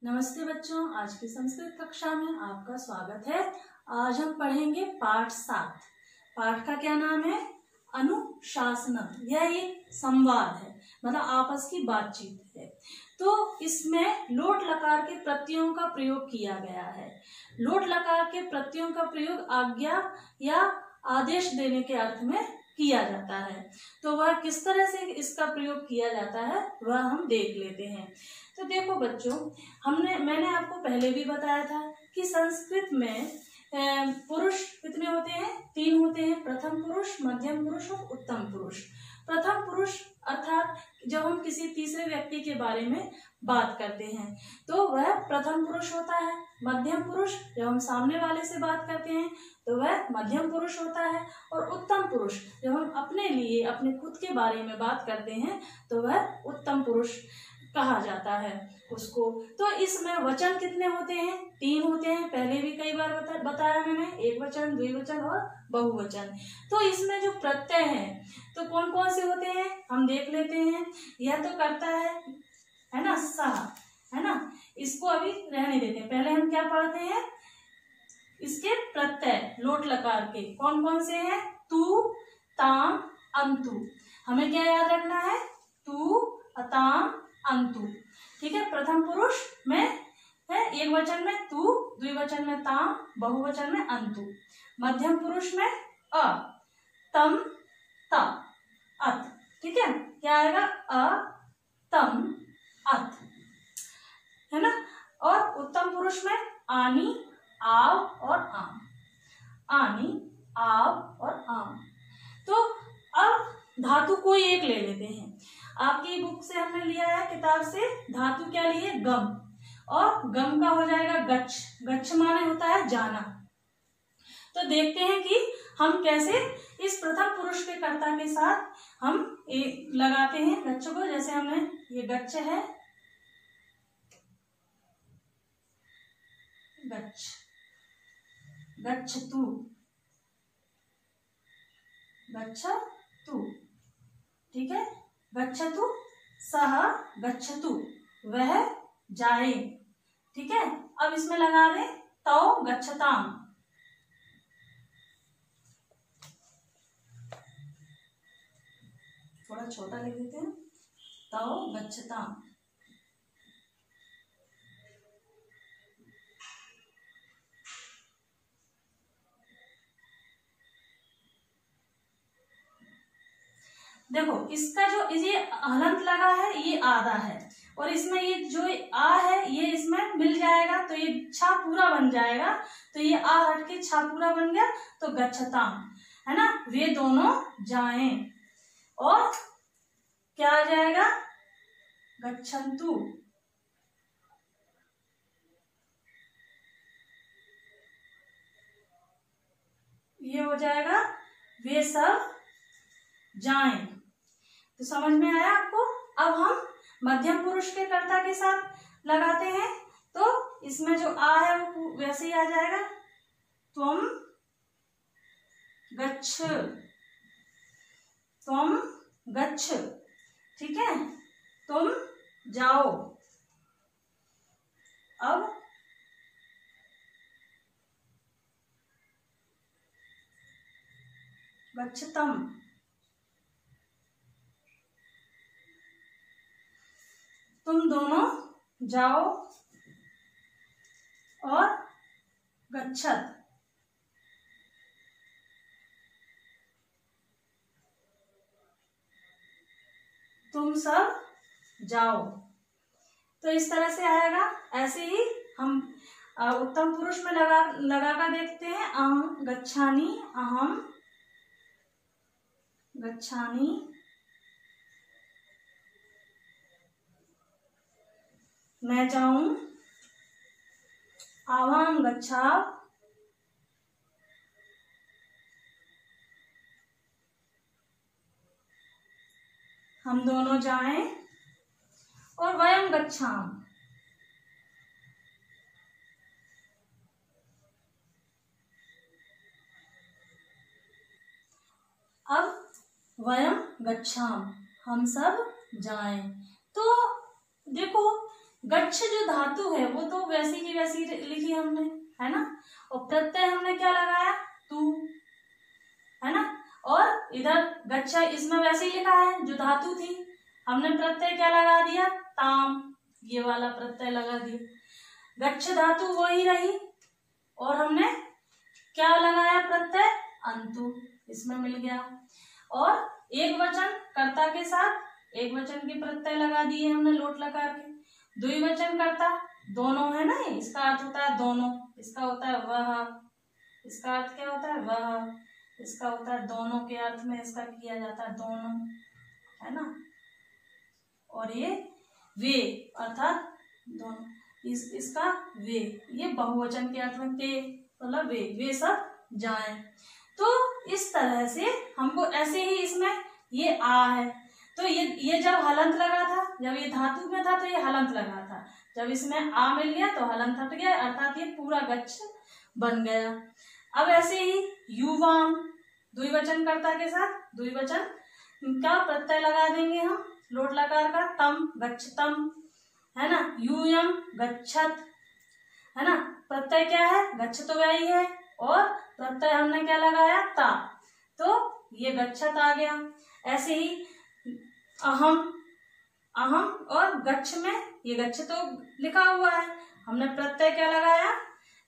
नमस्ते बच्चों, आज की संस्कृत कक्षा में आपका स्वागत है। आज हम पढ़ेंगे पाठ 7। पाठ का क्या नाम है? अनुशासनम। यह एक संवाद है, मतलब आपस की बातचीत है। तो इसमें लोट लकार के प्रत्ययों का प्रयोग किया गया है। लोट लकार के प्रत्ययों का प्रयोग आज्ञा या आदेश देने के अर्थ में किया जाता है। तो वह किस तरह से इसका प्रयोग किया जाता है वह हम देख लेते हैं। तो देखो बच्चों, मैंने आपको पहले भी बताया था कि संस्कृत में पुरुष कितने होते हैं? 3 होते हैं। प्रथम पुरुष, मध्यम पुरुष और उत्तम पुरुष। प्रथम पुरुष अर्थात जब हम किसी तीसरे व्यक्ति के बारे में बात करते हैं तो वह प्रथम पुरुष होता है। मध्यम पुरुष जब हम सामने वाले से बात करते हैं तो वह मध्यम पुरुष होता है। और उत्तम पुरुष जब हम अपने लिए, अपने खुद के बारे में बात करते हैं तो वह उत्तम पुरुष कहा जाता है उसको। तो इसमें वचन कितने होते हैं? 3 होते हैं। पहले भी कई बार बताया मैंने, एक वचन, द्विवचन और बहुवचन। तो इसमें जो प्रत्यय हैं तो कौन कौन से होते हैं हम देख लेते हैं। यह तो करता है ना, सह, है ना। इसको अभी रहने देते हैं। पहले हम क्या पढ़ते हैं? इसके प्रत्यय लोट लकार के कौन कौन से हैं? तू, ताम, अंतु। हमें क्या याद रखना है? तू, अताम, अंतु। ठीक है। प्रथम पुरुष में है, एक वचन में तू, द्विवचन में ताम, बहुवचन में अंतु। मध्यम पुरुष में अ, तम, ता, अत। ठीक है। क्या आएगा? अ, तम, अत, है ना। और उत्तम पुरुष में आनी, आव और आम। आनी, आव और आम। तो अब धातु कोई एक ले लेते हैं। आपकी बुक से हमने लिया है, किताब से। धातु क्या लिए? गम। और गम का हो जाएगा गच्छ। गच्छ माने होता है जाना। तो देखते हैं कि हम कैसे इस प्रथम पुरुष के कर्ता के साथ हम लगाते हैं गच्छ को। जैसे हमने ये गच्छ है, गच्छ, गच्छतु, गच्छतु। ठीक है। गच्छतु, सह गच्छतु, वह जाए। ठीक है। अब इसमें लगा दें तौ गच्छताम। थोड़ा छोटा लिख देते हैं, तौ गच्छताम। देखो इसका जो ये हलंत लगा है ये आधा है, और इसमें ये जो आ है ये इसमें मिल जाएगा तो ये छा पूरा बन जाएगा। तो ये आ हट के छा पूरा बन गया तो गच्छताम, है ना। वे दोनों जाएं। और क्या आ जाएगा? गच्छन्तु। ये हो जाएगा वे सब जाएं। तो समझ में आया आपको? अब हम मध्यम पुरुष के कर्ता के साथ लगाते हैं तो इसमें जो आ है वो वैसे ही आ जाएगा। त्वम गच्छ, त्वम गच्छ। ठीक है। तुम जाओ। अब गच्छतम, तुम दोनों जाओ। और गच्छत, तुम सब जाओ। तो इस तरह से आएगा। ऐसे ही हम उत्तम पुरुष में लगा कर देखते हैं। अहम गच्छानि, अहम गच्छानि, मैं जाऊं। आवाम गच्छाव, हम दोनों जाएं। और वयम गच्छाम, अब वयम गच्छाम, हम सब जाएं। तो देखो गच्छ जो धातु है वो तो वैसी की वैसी लिखी हमने, है ना, और प्रत्यय हमने क्या लगाया, तू, है ना, और इधर गच्छ इसमें वैसे ही लिखा है, जो धातु थी हमने प्रत्यय क्या लगा दिया, ताम, ये वाला प्रत्यय लगा दिया। गच्छ धातु वही रही और हमने क्या लगाया प्रत्यय, अंतु, इसमें मिल गया। और एक वचन कर्ता के साथ एक वचन के प्रत्यय लगा दिए हमने लोट लगा के। द्विवचन कर्ता दोनों है ना, इसका अर्थ होता है दोनों, इसका होता है वह, इसका अर्थ क्या होता है वह, इसका होता है दोनों के अर्थ में इसका किया जाता है दोनों, है ना। और ये वे अर्थात दोनों, इसका वे, ये बहुवचन के अर्थ में ते, मतलब वे सब जाएं। तो इस तरह से हमको ऐसे ही इसमें ये आ है, तो ये जब हलंत लगा था, जब ये धातु में था तो ये हलंत लगा था, जब इसमें आ मिल गया तो हलंत हट गया, अर्थात ये पूरा गच्छ बन गया। अब ऐसे ही युवाम, द्विवचन कर्ता के साथ द्विवचन का प्रत्यय लगा देंगे हम लोट लकार का, तम गच्छतम, है ना, यूयम गच्छत, है ना, प्रत्यय क्या है, गच्छ तो वही है और प्रत्यय हमने क्या लगाया, ता, तो ये गच्छत आ गया। ऐसे ही अहम, अहम और गच्छ में ये गच्छ तो लिखा हुआ है, हमने प्रत्यय क्या लगाया,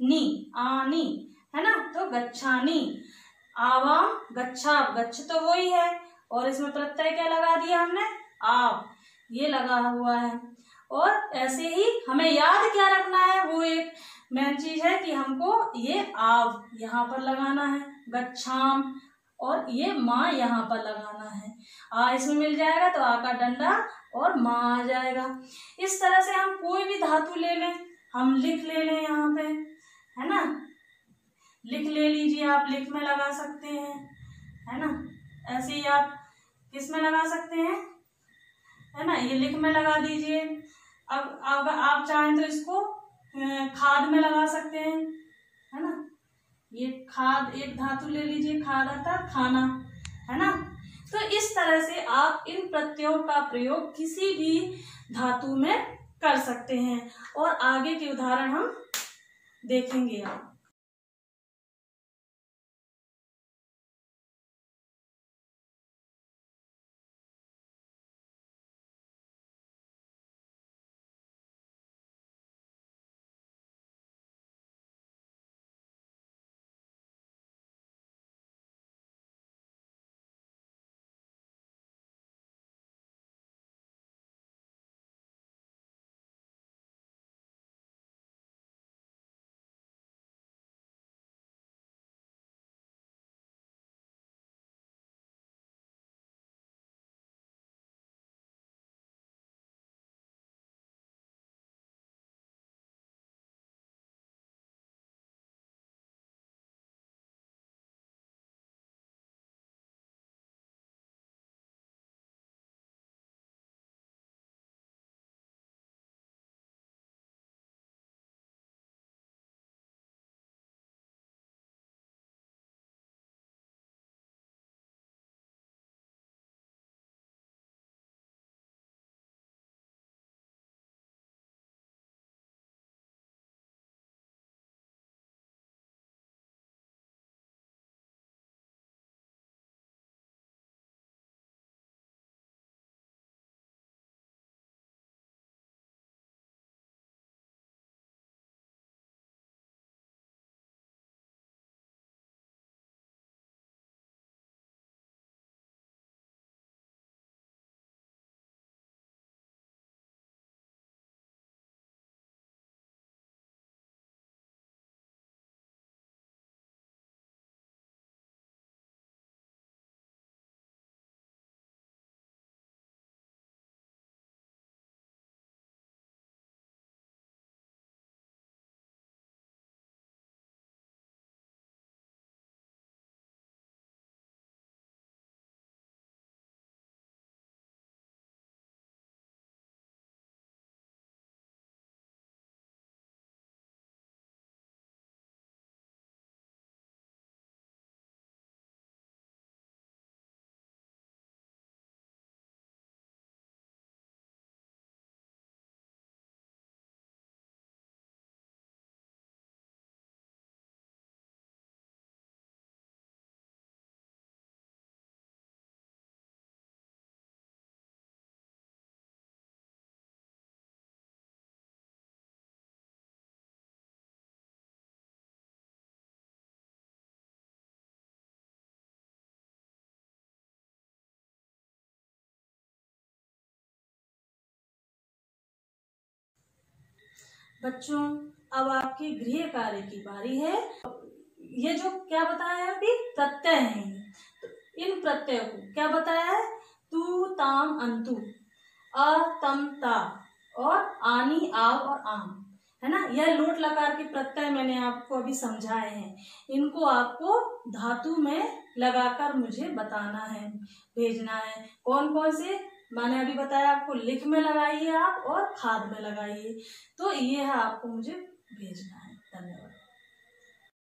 नी, आनी, है ना, तो गच्छानी। आवाम गच्छाव, गच्छ तो वही है और इसमें प्रत्यय क्या लगा दिया हमने, आव, ये लगा हुआ है। और ऐसे ही हमें याद क्या रखना है, वो एक मेन चीज है कि हमको ये आव यहाँ पर लगाना है, गच्छाम, और ये माँ यहाँ पर लगाना है। आ इसमें मिल जाएगा तो आ का डंडा और माँ आ जाएगा। इस तरह से हम कोई भी धातु ले लें, हम लिख ले लें यहाँ पे, है ना, लिख ले लीजिए, आप लिख में लगा सकते हैं, है ना, ऐसे ही आप किस में लगा सकते हैं, है ना, ये लिख में लगा दीजिए। अब अगर आप चाहें तो इसको खाद में लगा सकते हैं, है ना, ये खाद एक धातु ले लीजिए, खाद अर्थात खाना, है ना। तो इस तरह से आप इन प्रत्ययों का प्रयोग किसी भी धातु में कर सकते हैं और आगे के उदाहरण हम देखेंगे आप। बच्चों अब आपके गृह कार्य की बारी है। ये जो क्या बताया है अभी, प्रत्यय हैं, तो इन प्रत्ययों को क्या बताया है, तू ताम अंतु, अ तम ता और आनी आव और आम, है ना। यह लोट लकार के प्रत्यय मैंने आपको अभी समझाए हैं। इनको आपको धातु में लगाकर मुझे बताना है, भेजना है। कौन कौन से मैंने अभी बताया आपको, लिख में लगाइए आप और खाद में लगाइए। तो ये है आपको मुझे भेजना है। धन्यवाद।